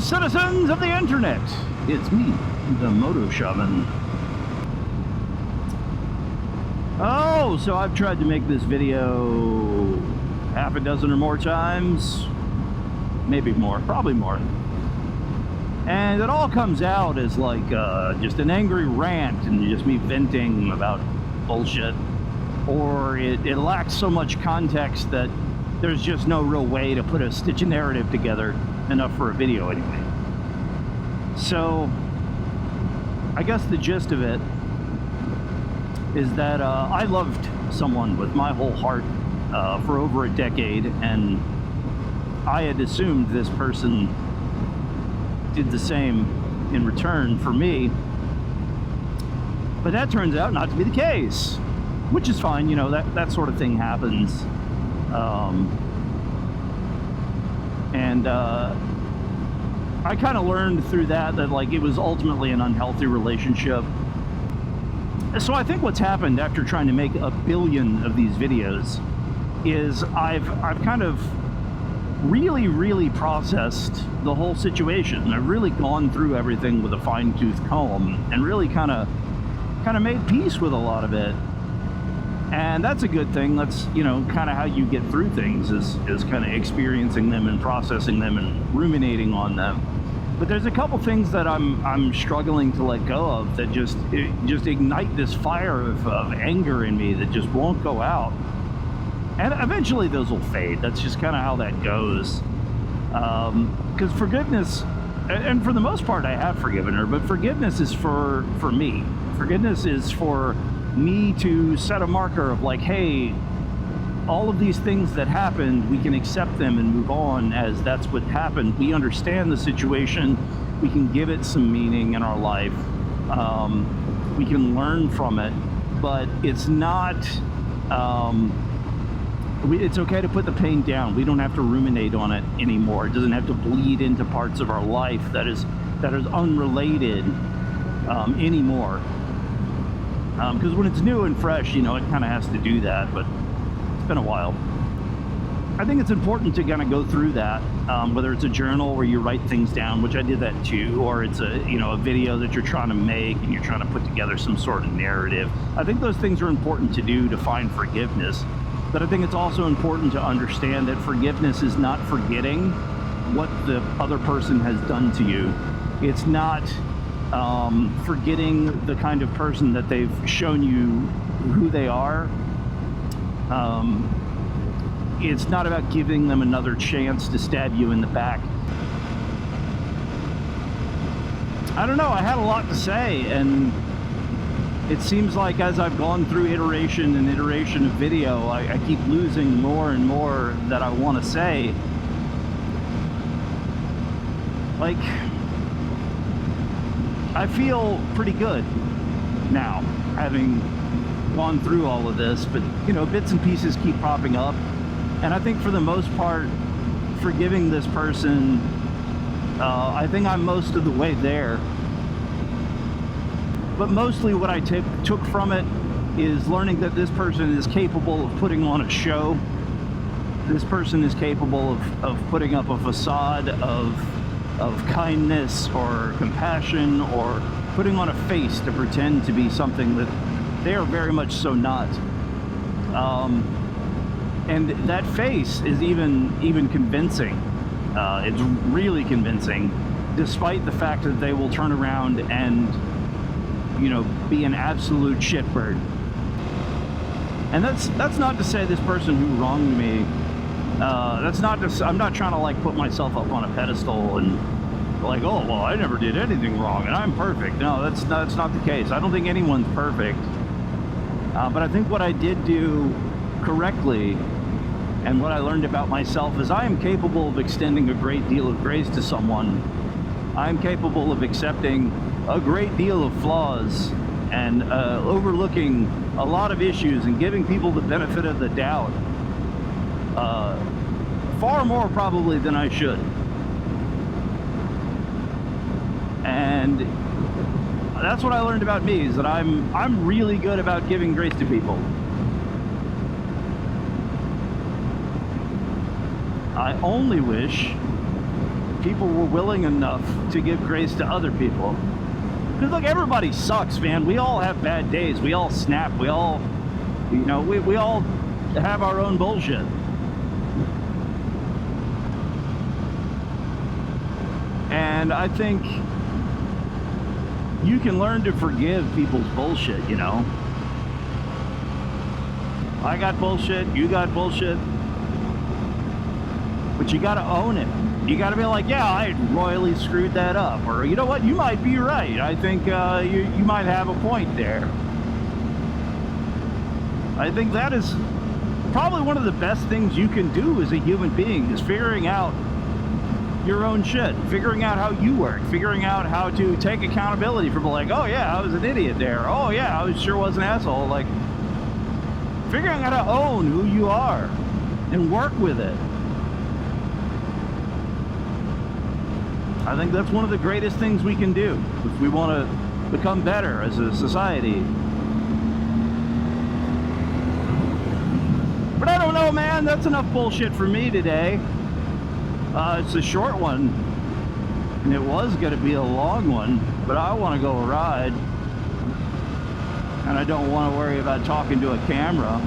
citizens of the internet, it's me, the Moto Shaman. Oh, so I've tried to make this video half a dozen or more times, maybe more, probably more, and it all comes out as like just an angry rant and just me venting about bullshit, or it lacks so much context that there's just no real way to put a stitch of narrative together enough for a video anyway. So I guess the gist of it is that I loved someone with my whole heart for over a decade, and I had assumed this person did the same in return for me, but that turns out not to be the case, which is fine. You know, that sort of thing happens. I kind of learned through that like it was ultimately an unhealthy relationship. So I think what's happened after trying to make a billion of these videos is I've kind of really processed the whole situation. I've really gone through everything with a fine-tooth comb and really kind of made peace with a lot of it. And that's a good thing. That's, you know, kind of how you get through things is kind of experiencing them and processing them and ruminating on them. But there's a couple things that I'm struggling to let go of that just ignite this fire of anger in me that just won't go out. And eventually those will fade. That's just kind of how that goes. Because forgiveness, and for the most part I have forgiven her, but forgiveness is for me. Forgiveness is for me to set a marker of like, hey, all of these things that happened, we can accept them and move on as that's what happened. We understand the situation. We can give it some meaning in our life. We can learn from it, but it's not, it's okay to put the pain down. We don't have to ruminate on it anymore. It doesn't have to bleed into parts of our life that is unrelated anymore. Because when it's new and fresh, you know, it kind of has to do that, but it's been a while. I think it's important to kind of go through that, whether it's a journal where you write things down, which I did that too, or it's a video that you're trying to make and you're trying to put together some sort of narrative. I think those things are important to do to find forgiveness, but I think it's also important to understand that forgiveness is not forgetting what the other person has done to you. It's not forgetting the kind of person that they've shown you who they are. It's not about giving them another chance to stab you in the back. I don't know, I had a lot to say, and it seems like as I've gone through iteration and iteration of video, I keep losing more and more that I want to say. Like, I feel pretty good now, having gone through all of this, but, you know, bits and pieces keep popping up. And I think for the most part, forgiving this person, I think I'm most of the way there. But mostly what I took from it is learning that this person is capable of putting on a show. This person is capable of putting up a facade of kindness or compassion, or putting on a face to pretend to be something that they are very much so not. And that face is even convincing. It's really convincing, despite the fact that they will turn around and, you know, be an absolute shitbird. And that's not to say this person who wronged me, that's not to, I'm not trying to like put myself up on a pedestal and like, oh, well, I never did anything wrong and I'm perfect. No, that's not the case. I don't think anyone's perfect. But I think what I did do correctly, and what I learned about myself, is I am capable of extending a great deal of grace to someone. I am capable of accepting a great deal of flaws and overlooking a lot of issues and giving people the benefit of the doubt. Far more probably than I should. And that's what I learned about me, is that I'm really good about giving grace to people. I only wish people were willing enough to give grace to other people. Because look, everybody sucks, man. We all have bad days. We all snap. We all, you know, we all have our own bullshit. And I think you can learn to forgive people's bullshit, you know. I got bullshit, you got bullshit, but you gotta own it. You gotta be like, yeah, I royally screwed that up. Or, you know what, you might be right. I think you might have a point there. I think that is probably one of the best things you can do as a human being, is figuring out your own shit, figuring out how you work, figuring out how to take accountability for, like, oh yeah, I was an idiot there. Oh yeah, I sure was an asshole. Like, figuring out how to own who you are and work with it. I think that's one of the greatest things we can do if we want to become better as a society. But I don't know, man. That's enough bullshit for me today. It's a short one, and it was going to be a long one, but I want to go ride, and I don't want to worry about talking to a camera.